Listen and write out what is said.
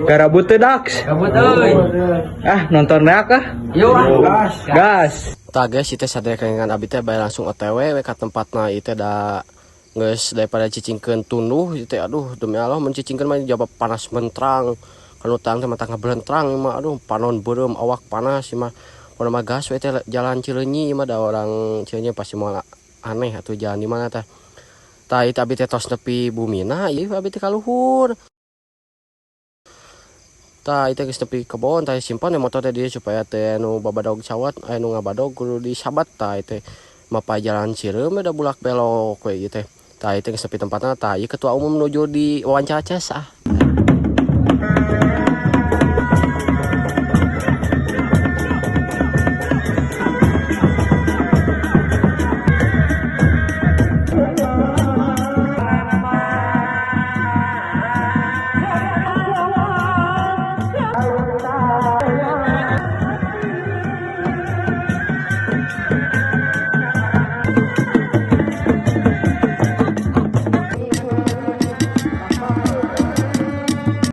Garabut teh Dax. Gabut euy. Nonton reak ah. Yuk. Gas. Tah guys, itu sadaya kengan abi teh bae langsung OTW we ka tempatna ieu teh da geus daripada cicingkeun tunduh ieu teh aduh demi Allah mun cicingkeun mah jaba panas mentrang. Kanu tang teh mata ngablentrang mah aduh panon beureum awak panas mah. Mun mah gas we teh jalan Cileunyi mah da orang Cileunyi pasti moal aneh atuh jalan di mana teh. Tah itu abi teh tos nepi bumina ieu abi teh kaluhur. Tah itu geus nepi kebon tah simpan motor teh dieu supaya teh nu babadog cawat nu ngabadog kudu disabat tah itu mapa jalan Cireum da bulak belok we ieu teh. Tah itu geus nepi tempatna tah ieu ketua umum nuju di wawancara ces